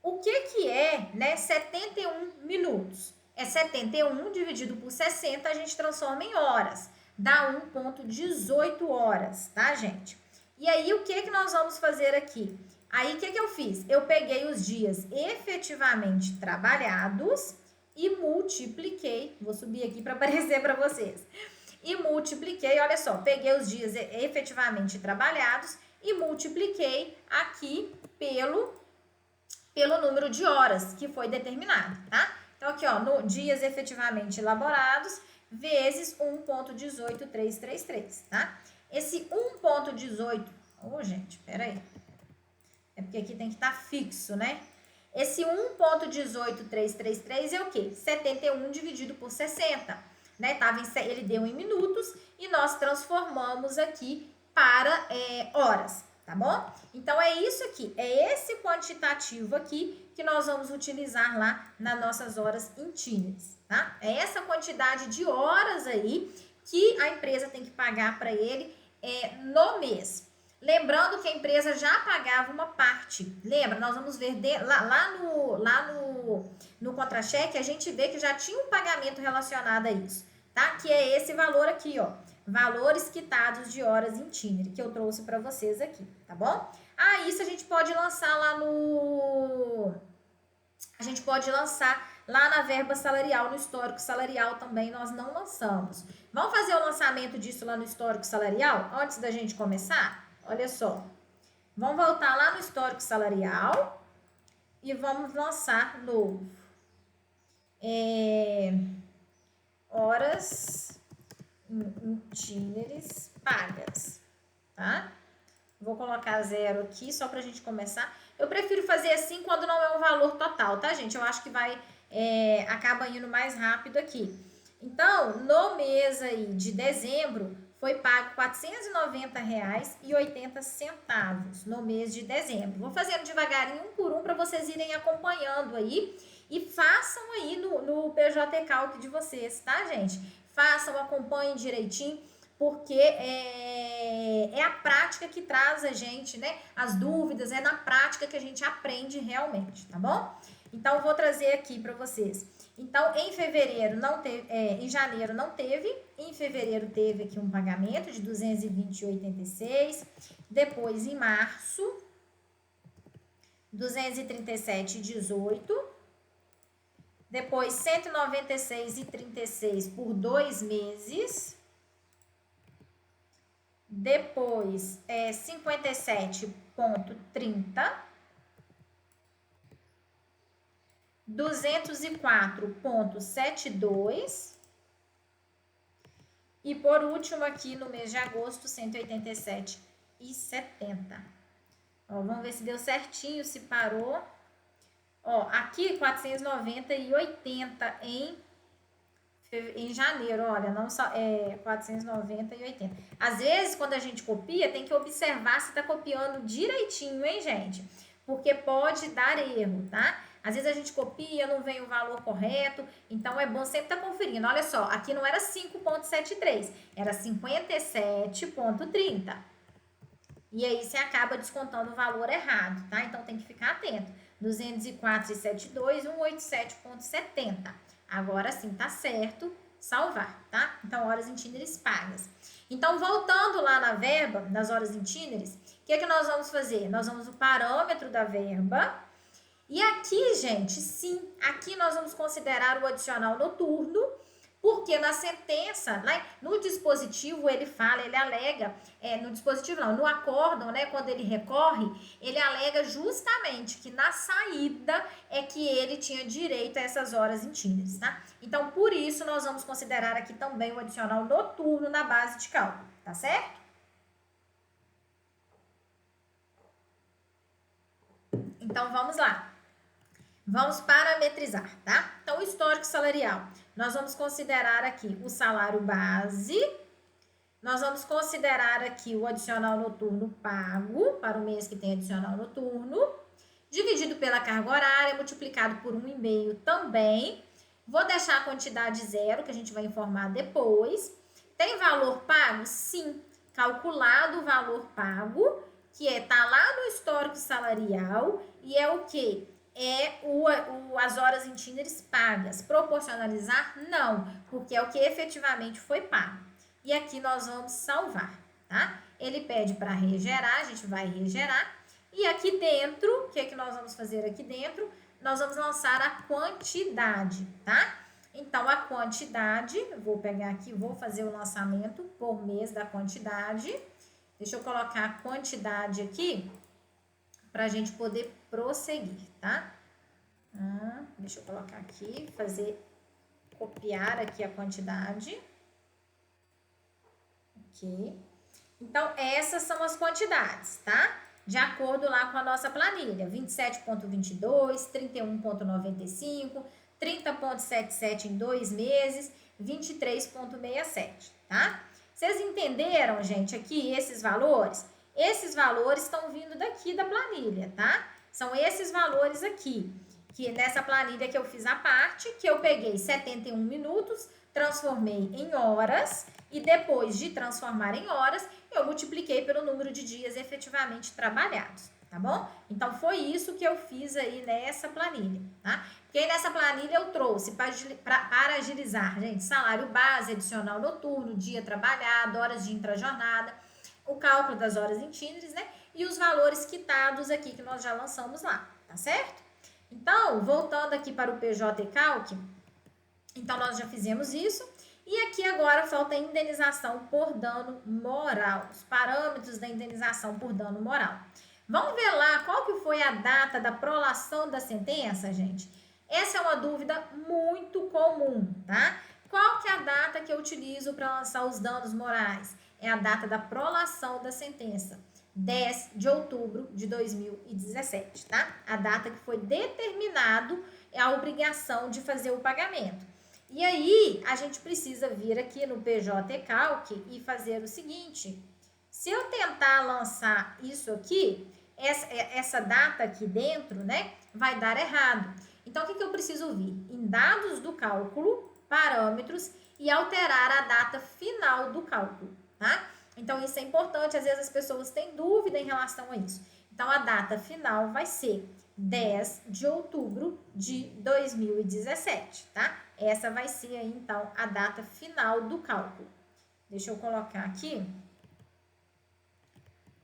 o que é, né, 71 minutos? É 71 dividido por 60, a gente transforma em horas. Dá 1,18 horas, tá, gente? E aí, o que nós vamos fazer aqui? Aí, o que eu fiz? Eu peguei os dias efetivamente trabalhados e multipliquei. Vou subir aqui para aparecer para vocês. E multipliquei, olha só, peguei os dias efetivamente trabalhados e multipliquei aqui pelo número de horas que foi determinado, tá? Então, aqui, ó, no dias efetivamente elaborados vezes 1,18333, tá? Esse 1,18... Ô, gente, peraí. É porque aqui tem que estar fixo, né? Esse 1,18333 é o quê? 71 dividido por 60, né? Ele deu em minutos e nós transformamos aqui para horas, tá bom? Então, é isso aqui, é esse quantitativo aqui que nós vamos utilizar lá nas nossas horas itineris, tá? É essa quantidade de horas aí que a empresa tem que pagar para ele no mês. Lembrando que a empresa já pagava uma parte. Lembra? Nós vamos ver lá no contra-cheque, a gente vê que já tinha um pagamento relacionado a isso, tá? Que é esse valor aqui, ó. Valores quitados de horas itineris, que eu trouxe para vocês aqui, tá bom? Isso a gente pode lançar lá na verba salarial, no histórico salarial também nós não lançamos. Vamos fazer o lançamento disso lá no histórico salarial, antes da gente começar? Olha só, vamos voltar lá no histórico salarial e vamos lançar novo. Horas itineris pagas, tá? Vou colocar 0 aqui só pra gente começar. Eu prefiro fazer assim quando não é um valor total, tá, gente? Eu acho que acaba indo mais rápido aqui. Então, no mês aí de dezembro, foi pago R$ 490,80 no mês de dezembro. Vou fazendo devagarinho, um por um, para vocês irem acompanhando aí. E façam aí no PJ Calc de vocês, tá, gente? Façam, acompanhem direitinho, porque é a prática que traz a gente, né? As dúvidas, é na prática que a gente aprende realmente, tá bom? Então, vou trazer aqui para vocês. Então, em fevereiro não teve, em janeiro não teve, em fevereiro teve aqui um pagamento de 220,86, depois em março, 237,18, depois 196,36 por 2 meses, depois 57,30, 204,72 E por último aqui no mês de agosto, 187,70. Ó, vamos ver se deu certinho, se parou. Ó, aqui 490,80 em janeiro, olha, não só 490,80. Às vezes, quando a gente copia, tem que observar se tá copiando direitinho, hein, gente? Porque pode dar erro, tá? Às vezes a gente copia, não vem o valor correto, então é bom sempre estar conferindo. Olha só, aqui não era 5,73, era 57,30. E aí você acaba descontando o valor errado, tá? Então tem que ficar atento. 204,72, 187,70. Agora sim, tá certo, salvar, tá? Então, horas itinerárias pagas. Então, voltando lá na verba, nas horas itinerárias, o que é que nós vamos fazer? Nós vamos o parâmetro da verba. E aqui, gente, sim, aqui nós vamos considerar o adicional noturno, porque na sentença, né, no dispositivo, ele fala, ele alega, no dispositivo não, no acórdão, né, quando ele recorre, ele alega justamente que na saída é que ele tinha direito a essas horas itinerárias, tá? Então, por isso, nós vamos considerar aqui também o adicional noturno na base de cálculo, tá certo? Então, vamos lá. Vamos parametrizar, tá? Então, o histórico salarial. Nós vamos considerar aqui o salário base. Nós vamos considerar aqui o adicional noturno pago para o mês que tem adicional noturno. Dividido pela carga horária, multiplicado por 1,5 também. Vou deixar a quantidade zero, que a gente vai informar depois. Tem valor pago? Sim. Calculado o valor pago, que tá lá no histórico salarial, e é o quê? As horas itinerárias pagas. Proporcionalizar? Não, porque é o que efetivamente foi pago. E aqui nós vamos salvar, tá? Ele pede para regerar, a gente vai regerar. E aqui dentro, o que é que nós vamos fazer aqui dentro? Nós vamos lançar a quantidade, tá? Então, a quantidade, eu vou pegar aqui, vou fazer o lançamento por mês da quantidade. Deixa eu colocar a quantidade aqui para a gente poder prosseguir, tá? Deixa eu colocar aqui, copiar aqui a quantidade. Ok. Então, essas são as quantidades, tá? De acordo lá com a nossa planilha. 27,22, 31,95, 30,77 em 2 meses, 23,67, tá? Vocês entenderam, gente, aqui esses valores? Esses valores estão vindo daqui da planilha, tá? São esses valores aqui, que nessa planilha que eu fiz a parte, que eu peguei 71 minutos, transformei em horas, e depois de transformar em horas, eu multipliquei pelo número de dias efetivamente trabalhados, tá bom? Então, foi isso que eu fiz aí nessa planilha, tá? Porque aí nessa planilha eu trouxe para agilizar, gente, salário base, adicional noturno, dia trabalhado, horas de intrajornada, o cálculo das horas itinerárias, né? E os valores quitados aqui que nós já lançamos lá, tá certo? Então, voltando aqui para o PJ Calc, então nós já fizemos isso. E aqui agora falta a indenização por dano moral, os parâmetros da indenização por dano moral. Vamos ver lá qual que foi a data da prolação da sentença, gente? Essa é uma dúvida muito comum, tá? Qual que é a data que eu utilizo para lançar os danos morais? É a data da prolação da sentença, 10 de outubro de 2017, tá? A data que foi determinado a obrigação de fazer o pagamento. E aí, a gente precisa vir aqui no PJ Calc e fazer o seguinte. Se eu tentar lançar isso aqui, essa data aqui dentro, né, vai dar errado. Então, o que eu preciso vir? Em dados do cálculo, parâmetros e alterar a data final do cálculo, tá? Então, isso é importante. Às vezes as pessoas têm dúvida em relação a isso. Então, a data final vai ser 10 de outubro de 2017, tá? Essa vai ser aí, então, a data final do cálculo. Deixa eu colocar aqui.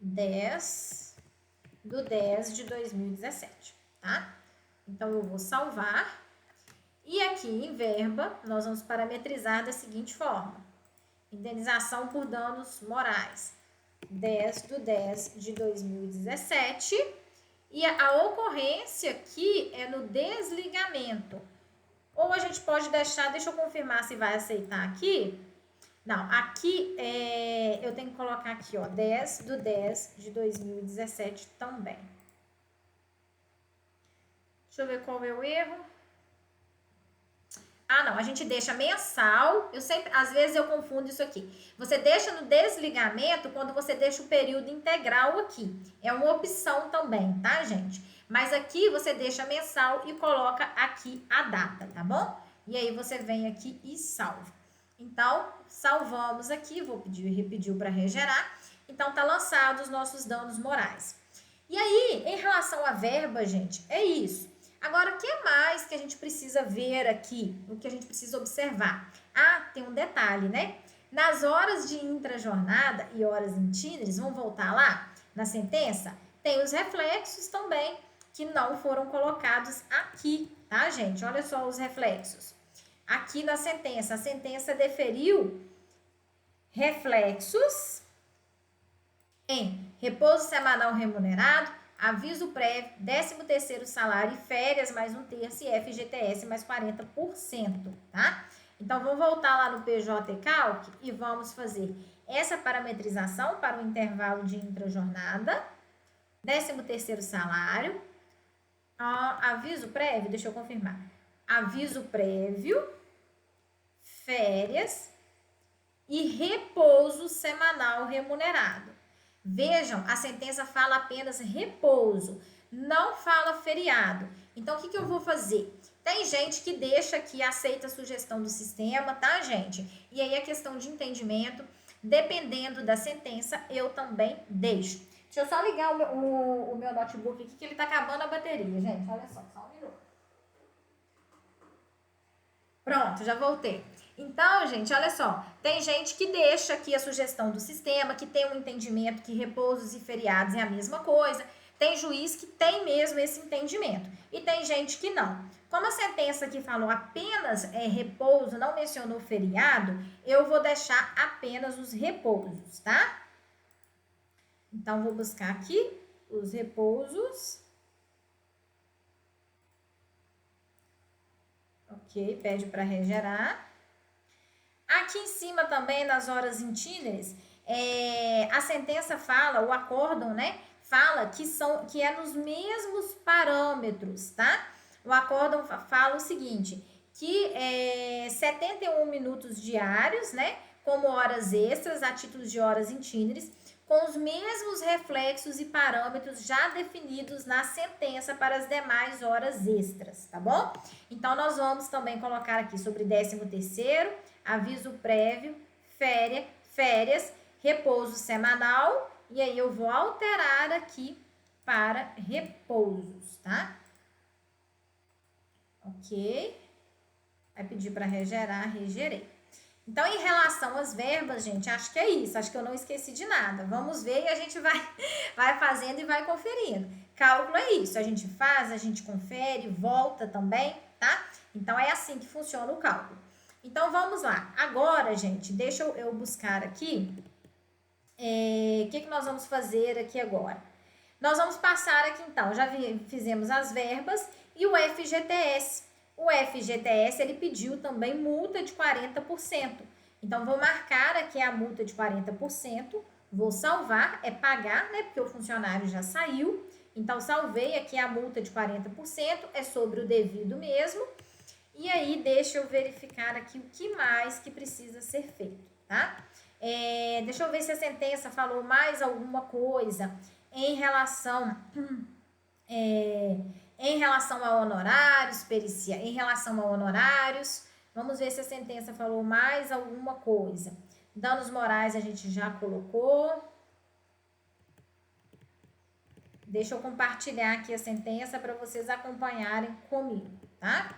10 de 2017, tá? Então, eu vou salvar. E aqui em verba, nós vamos parametrizar da seguinte forma. Indenização por danos morais. 10 de 2017. E a ocorrência aqui é no desligamento. Ou a gente pode deixar, deixa eu confirmar se vai aceitar aqui. Não, aqui eu tenho que colocar aqui, ó, 10/10 de 2017 também. Deixa eu ver qual é o erro. Ah, não, a gente deixa mensal. Às vezes eu confundo isso aqui. Você deixa no desligamento quando você deixa o período integral aqui. É uma opção também, tá, gente? Mas aqui você deixa mensal e coloca aqui a data, tá bom? E aí você vem aqui e salva. Então, salvamos aqui, vou pedir, repediu para regerar. Então, tá lançado os nossos danos morais. E aí, em relação à verba, gente, é isso. Agora, o que mais que a gente precisa ver aqui? O que a gente precisa observar? Ah, tem um detalhe, né? Nas horas de intrajornada e horas intíneres, vamos voltar lá na sentença? Tem os reflexos também que não foram colocados aqui, tá, gente? Olha só os reflexos. Aqui na sentença, a sentença deferiu reflexos em repouso semanal remunerado, aviso prévio, 13º salário e férias mais 1/3 e FGTS mais 40%, tá? Então, vamos voltar lá no PJ Calc e vamos fazer essa parametrização para o intervalo de intrajornada, 13º salário, aviso prévio, deixa eu confirmar, aviso prévio, férias e repouso semanal remunerado. Vejam, a sentença fala apenas repouso, não fala feriado. Então, o que eu vou fazer? Tem gente que deixa aqui, aceita a sugestão do sistema, tá, gente? E aí, a questão de entendimento, dependendo da sentença, eu também deixo. Deixa eu só ligar o meu notebook aqui, que ele tá acabando a bateria, gente. Olha só um minuto. Pronto, já voltei. Então, gente, olha só, tem gente que deixa aqui a sugestão do sistema, que tem um entendimento que repousos e feriados é a mesma coisa. Tem juiz que tem mesmo esse entendimento. E tem gente que não. Como a sentença aqui falou apenas repouso, não mencionou feriado, eu vou deixar apenas os repousos, tá? Então, vou buscar aqui os repousos. Ok, pede para regerar. Aqui em cima também, nas horas intíneres, a sentença fala, o acórdão, né? Fala que é nos mesmos parâmetros, tá? O acórdão fala o seguinte, que 71 minutos diários, né? Como horas extras, a título de horas intíneres, com os mesmos reflexos e parâmetros já definidos na sentença para as demais horas extras, tá bom? Então, nós vamos também colocar aqui sobre 13º, aviso prévio, férias, repouso semanal, e aí eu vou alterar aqui para repousos, tá? Ok. Vai pedir para regerar, regerei. Então, em relação às verbas, gente, acho que é isso. Acho que eu não esqueci de nada. Vamos ver e a gente vai fazendo e vai conferindo. Cálculo é isso. A gente faz, a gente confere, volta também, tá? Então, é assim que funciona o cálculo. Então, vamos lá. Agora, gente, deixa eu buscar aqui. O que nós vamos fazer aqui agora? Nós vamos passar aqui, então, já fizemos as verbas e o FGTS. O FGTS, ele pediu também multa de 40%. Então, vou marcar aqui a multa de 40%, vou salvar, pagar, né, porque o funcionário já saiu. Então, salvei aqui a multa de 40%, é sobre o devido mesmo. E aí, deixa eu verificar aqui o que mais que precisa ser feito, tá? Deixa eu ver se a sentença falou mais alguma coisa em relação a honorários, em relação a honorários. Vamos ver se a sentença falou mais alguma coisa. Danos morais a gente já colocou. Deixa eu compartilhar aqui a sentença para vocês acompanharem comigo, tá?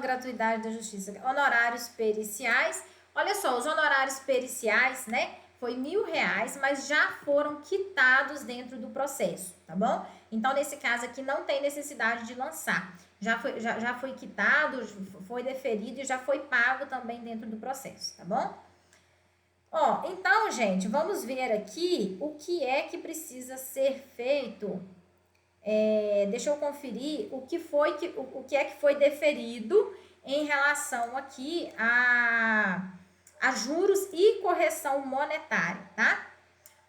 Gratuidade da justiça. Honorários periciais. Olha só, os honorários periciais, né? Foi R$1.000, mas já foram quitados dentro do processo, tá bom? Então, nesse caso aqui, não tem necessidade de lançar. Já foi quitado, foi deferido e já foi pago também dentro do processo, tá bom? Então, gente, vamos ver aqui o que é que precisa ser feito Deixa eu conferir o que é que foi deferido em relação aqui a juros e correção monetária, tá?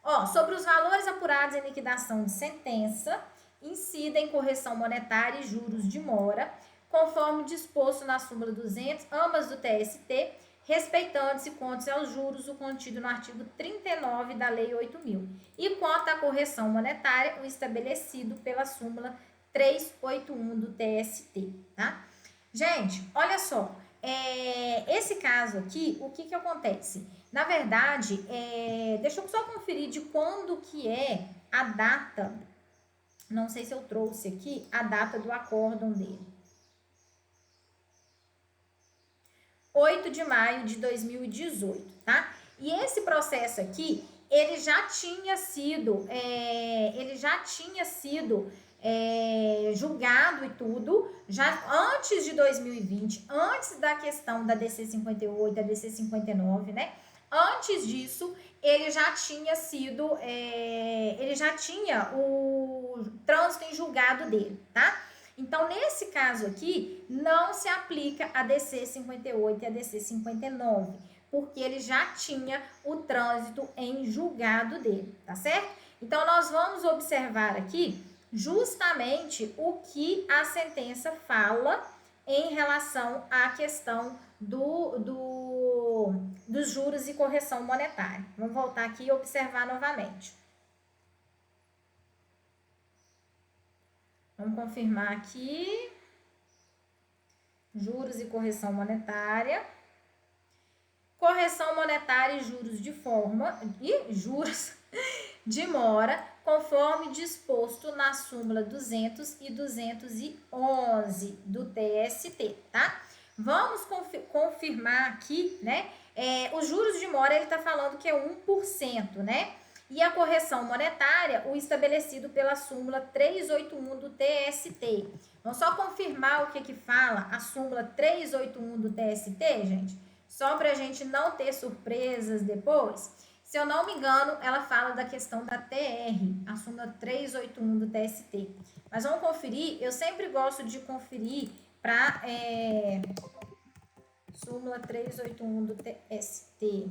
Ó, sobre os valores apurados em liquidação de sentença, incidem correção monetária e juros de mora, conforme disposto na súmula 200, ambas do TST, respeitando-se contos aos juros o contido no artigo 39 da Lei 8.000. E quanto à correção monetária, o estabelecido pela súmula 381 do TST, tá? Gente, olha só, esse caso aqui, o que acontece? Na verdade, deixa eu só conferir de quando que é a data, não sei se eu trouxe aqui, a data do acórdão dele. 8 de maio de 2018, tá? E esse processo aqui, ele já tinha sido julgado e tudo, já antes de 2020, antes da questão da DC 58, da DC 59, né? Antes disso, ele já tinha o trânsito em julgado dele, tá? Então, nesse caso aqui, não se aplica a DC 58 e a DC 59, porque ele já tinha o trânsito em julgado dele, tá certo? Então, nós vamos observar aqui justamente o que a sentença fala em relação à questão dos juros e correção monetária. Vamos voltar aqui e observar novamente. Vamos confirmar aqui. Juros e correção monetária. Correção monetária e juros de forma e juros de mora, conforme disposto na súmula 200 e 211 do TST, tá? Vamos confirmar aqui, né? Os juros de mora, ele tá falando que é 1%, né? E a correção monetária, o estabelecido pela súmula 381 do TST. Vamos só confirmar o que fala a súmula 381 do TST, gente? Só para a gente não ter surpresas depois. Se eu não me engano, ela fala da questão da TR, a súmula 381 do TST. Mas vamos conferir, eu sempre gosto de conferir para súmula 381 do TST.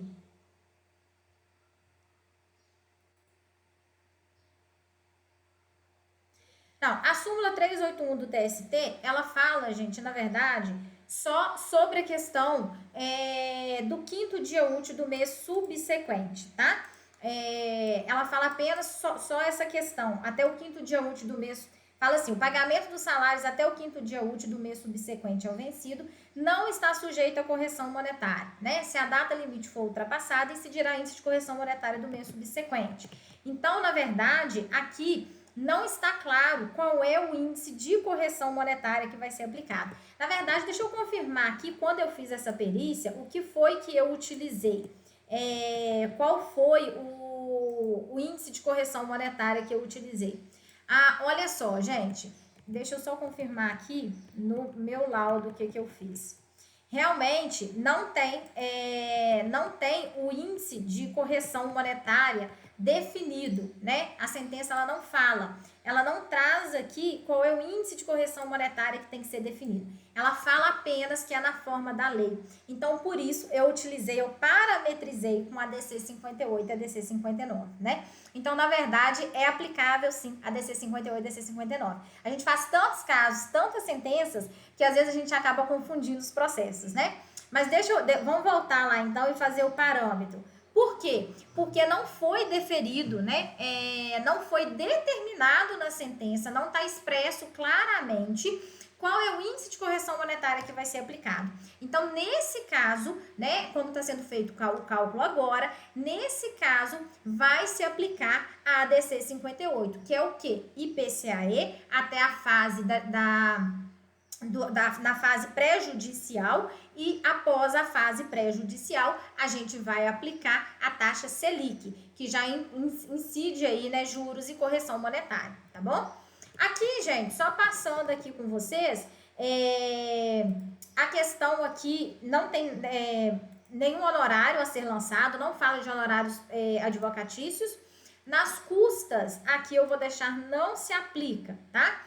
Não, a súmula 381 do TST, ela fala, gente, na verdade, só sobre a questão do quinto dia útil do mês subsequente, tá? Ela fala apenas só essa questão, até o quinto dia útil do mês. Fala assim, o pagamento dos salários até o quinto dia útil do mês subsequente ao vencido não está sujeito à correção monetária, né? Se a data limite for ultrapassada, incidirá índice de correção monetária do mês subsequente. Então, na verdade, aqui não está claro qual é o índice de correção monetária que vai ser aplicado. Na verdade, deixa eu confirmar aqui, quando eu fiz essa perícia, o que foi que eu utilizei. Qual foi o índice de correção monetária que eu utilizei. Olha só, gente, deixa eu só confirmar aqui no meu laudo o que eu fiz. Realmente, não tem o índice de correção monetária definido, né? A sentença, ela não fala, ela não traz aqui qual é o índice de correção monetária que tem que ser definido. Ela fala apenas que é na forma da lei. Então, por isso, eu parametrizei com a DC 58 e a DC 59, né? Então, na verdade, é aplicável, sim, a DC 58 e a DC 59. A gente faz tantos casos, tantas sentenças, que às vezes a gente acaba confundindo os processos, né? Mas vamos voltar lá, então, e fazer o parâmetro. Por quê? Porque não foi deferido, né? Não foi determinado na sentença, não está expresso claramente qual é o índice de correção monetária que vai ser aplicado. Então, nesse caso, né, quando está sendo feito o cálculo agora, nesse caso, vai se aplicar a ADC 58, que é o quê? IPCAE até a fase na fase pré-judicial, e após a fase pré-judicial, a gente vai aplicar a taxa Selic, que já incide aí, né, juros e correção monetária, tá bom? Aqui, gente, só passando aqui com vocês, a questão aqui não tem nenhum honorário a ser lançado, não fala de honorários advocatícios. Nas custas, aqui eu vou deixar não se aplica, tá?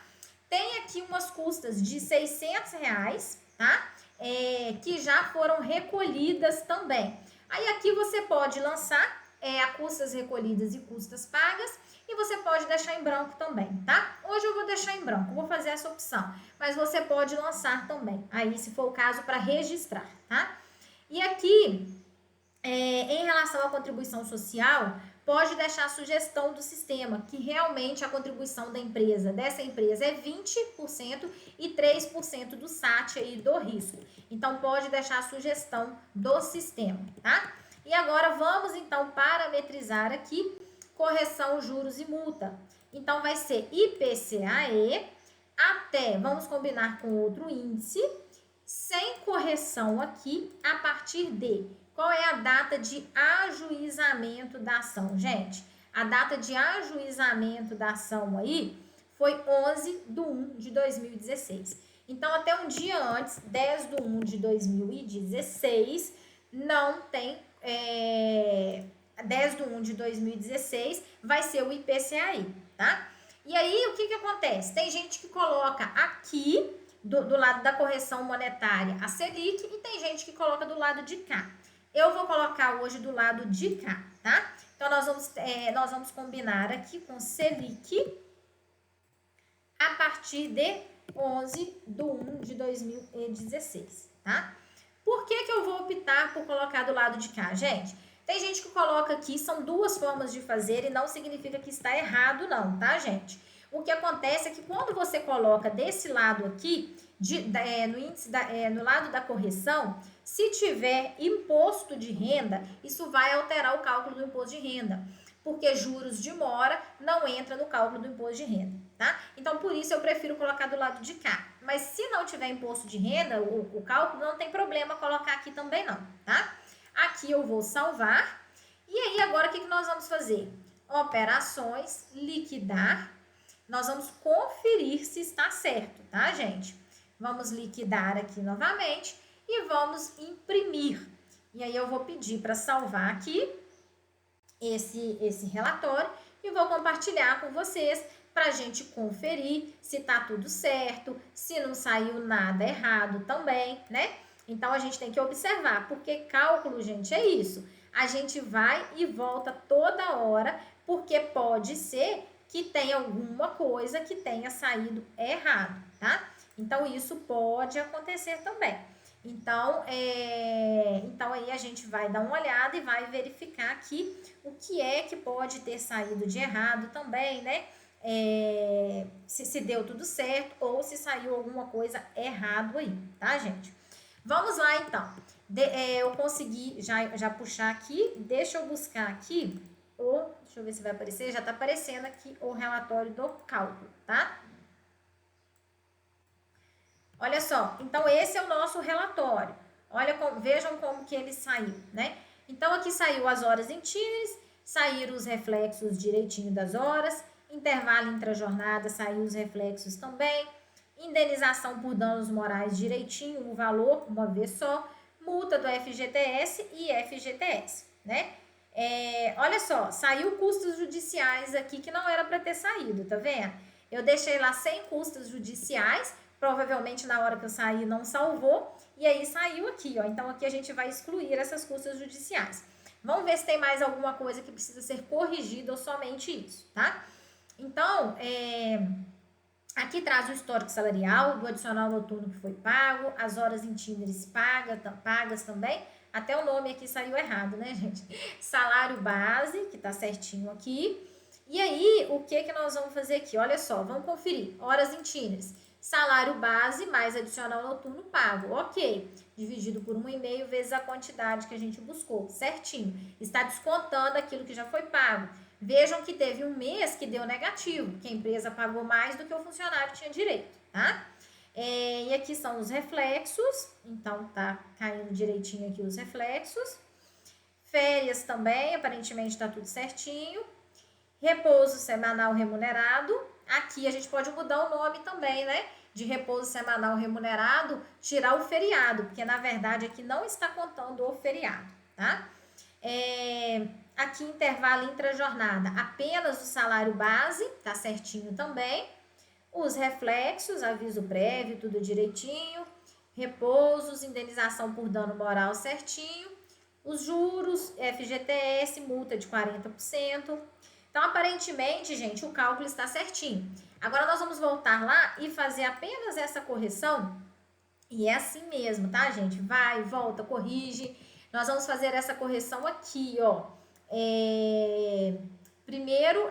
Tem aqui umas custas de R$ 600, tá? Que já foram recolhidas também. Aí aqui você pode lançar a custas recolhidas e custas pagas, e você pode deixar em branco também, tá? Hoje eu vou deixar em branco, vou fazer essa opção, mas você pode lançar também, aí se for o caso, para registrar, tá? E aqui, em relação à contribuição social, pode deixar a sugestão do sistema, que realmente a contribuição dessa empresa é 20% e 3% do SAT aí do risco. Então, pode deixar a sugestão do sistema, tá? E agora, vamos então parametrizar aqui correção, juros e multa. Então, vai ser IPCAE até, vamos combinar com outro índice, sem correção aqui, a partir de... Qual é a data de ajuizamento da ação, gente? A data de ajuizamento da ação aí foi 11/1/2016. Então, até um dia antes, 10/1/2016, não tem... 10/1/2016 vai ser o IPCAI, tá? E aí, o que acontece? Tem gente que coloca aqui, do lado da correção monetária, a Selic, e tem gente que coloca do lado de cá. Eu vou colocar hoje do lado de cá, tá? Então, nós vamos combinar aqui com Selic a partir de 11/1/2016, tá? Por que eu vou optar por colocar do lado de cá, gente? Tem gente que coloca aqui, são duas formas de fazer e não significa que está errado não, tá, gente? O que acontece é que quando você coloca desse lado aqui, no lado da correção, se tiver imposto de renda, isso vai alterar o cálculo do imposto de renda, porque juros de mora não entra no cálculo do imposto de renda, tá? Então, por isso eu prefiro colocar do lado de cá. Mas se não tiver imposto de renda, o cálculo, não tem problema colocar aqui também não, tá? Aqui eu vou salvar. E aí, agora, o que nós vamos fazer? Operações, liquidar. Nós vamos conferir se está certo, tá, gente? Vamos liquidar aqui novamente e vamos imprimir. E aí, eu vou pedir para salvar aqui esse relatório e vou compartilhar com vocês para a gente conferir se tá tudo certo, se não saiu nada errado também, né? Então, a gente tem que observar, porque cálculo, gente, é isso. A gente vai e volta toda hora, porque pode ser que tenha alguma coisa que tenha saído errado, tá? Então, isso pode acontecer também. Então, aí a gente vai dar uma olhada e vai verificar aqui o que é que pode ter saído de errado também, né? Se deu tudo certo ou se saiu alguma coisa errado aí, tá, gente? Vamos lá, então. Eu consegui já puxar aqui. Deixa eu buscar aqui. Deixa eu ver se vai aparecer. Já tá aparecendo aqui o relatório do cálculo, tá? Olha só. Então, esse é o nosso relatório. Vejam como que ele saiu, né? Então, aqui saiu as horas em tines, saíram os reflexos direitinho das horas, intervalo intra-jornada, saiu os reflexos também, indenização por danos morais direitinho, o valor, uma vez só, multa do FGTS e FGTS, né? Olha só, saiu custos judiciais aqui que não era para ter saído, tá vendo? Eu deixei lá 100 custos judiciais, provavelmente na hora que eu saí não salvou, e aí saiu aqui, ó. Então, aqui a gente vai excluir essas custas judiciais. Vamos ver se tem mais alguma coisa que precisa ser corrigida ou somente isso, tá? Então, aqui traz o histórico salarial do adicional noturno que foi pago, as horas em Tinders pagas também. Até o nome aqui saiu errado, né, gente? Salário base, que tá certinho aqui. E aí, o que nós vamos fazer aqui? Olha só, vamos conferir. Horas em Tinders. Salário base mais adicional noturno pago. Ok. Dividido por 1,5 vezes a quantidade que a gente buscou. Certinho. Está descontando aquilo que já foi pago. Vejam que teve um mês que deu negativo, que a empresa pagou mais do que o funcionário tinha direito, tá? E aqui são os reflexos, então tá caindo direitinho aqui os reflexos. Férias também, aparentemente tá tudo certinho. Repouso semanal remunerado. Aqui a gente pode mudar o nome também, né? De repouso semanal remunerado, tirar o feriado, porque na verdade aqui não está contando o feriado, tá? Aqui, intervalo intra-jornada, apenas o salário base, tá certinho também. Os reflexos, aviso prévio, tudo direitinho. Repousos, indenização por dano moral certinho. Os juros, FGTS, multa de 40%. Então, aparentemente, gente, o cálculo está certinho. Agora, nós vamos voltar lá e fazer apenas essa correção. E é assim mesmo, tá, gente? Vai, volta, corrige. Nós vamos fazer essa correção aqui, ó. Primeiro,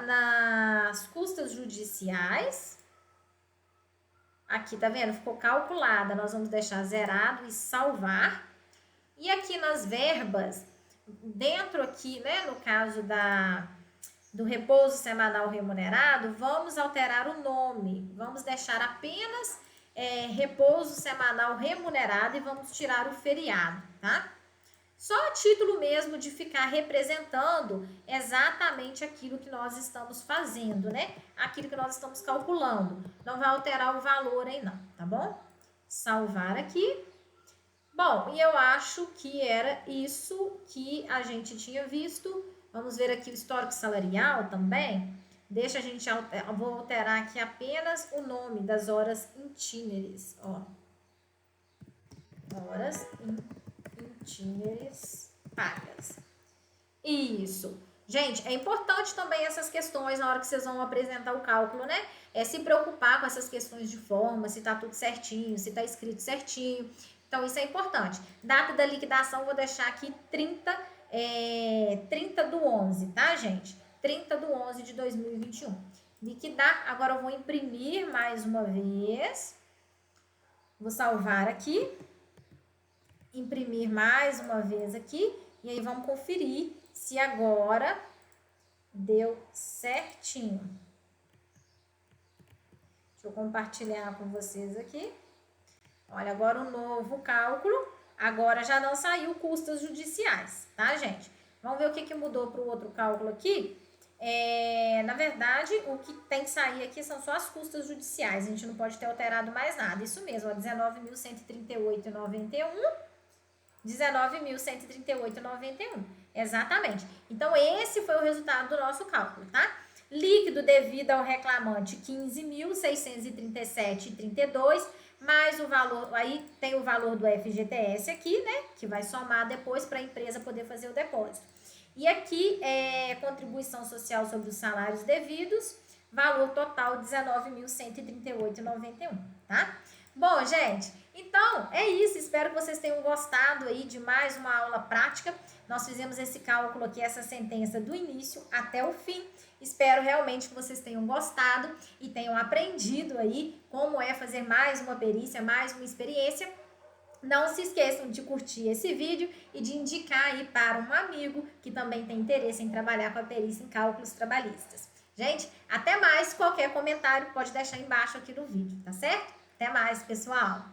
nas custas judiciais. Aqui, tá vendo? Ficou calculada. Nós vamos deixar zerado e salvar. E aqui nas verbas, dentro aqui, né, no caso do repouso semanal remunerado, vamos alterar o nome. Vamos deixar apenas repouso semanal remunerado e vamos tirar o feriado, tá? Só a título mesmo de ficar representando exatamente aquilo que nós estamos fazendo, né? Aquilo que nós estamos calculando. Não vai alterar o valor aí não, tá bom? Salvar aqui. Bom, e eu acho que era isso que a gente tinha visto. Vamos ver aqui o histórico salarial também. Deixa a gente, vou alterar aqui apenas o nome das horas itineres, ó. Horas itineres pagas. Isso. Gente, é importante também essas questões na hora que vocês vão apresentar o cálculo, né? É se preocupar com essas questões de forma, se tá tudo certinho, se tá escrito certinho. Então, isso é importante. Data da liquidação, vou deixar aqui 30/11, tá, gente? 30/11 de 2021. Liquidar, agora eu vou imprimir mais uma vez. Vou salvar aqui. Imprimir mais uma vez aqui. E aí, vamos conferir se agora deu certinho. Deixa eu compartilhar com vocês aqui. Olha, agora o novo cálculo, agora já não saiu custas judiciais, tá, gente? Vamos ver o que mudou para o outro cálculo aqui. Na verdade, o que tem que sair aqui são só as custas judiciais, a gente não pode ter alterado mais nada. Isso mesmo, 19.138,91. 19.138,91, exatamente. Então, esse foi o resultado do nosso cálculo, tá? Líquido devido ao reclamante, 15.637,32, mais o valor, aí tem o valor do FGTS aqui, né? Que vai somar depois para a empresa poder fazer o depósito. E aqui, contribuição social sobre os salários devidos, valor total 19.138,91, tá? Bom, gente, então é isso. Espero que vocês tenham gostado aí de mais uma aula prática. Nós fizemos esse cálculo aqui, essa sentença do início até o fim. Espero realmente que vocês tenham gostado e tenham aprendido aí como é fazer mais uma perícia, mais uma experiência. Não se esqueçam de curtir esse vídeo e de indicar aí para um amigo que também tem interesse em trabalhar com a perícia em cálculos trabalhistas. Gente, até mais. Qualquer comentário pode deixar embaixo aqui no vídeo, tá certo? Até mais, pessoal!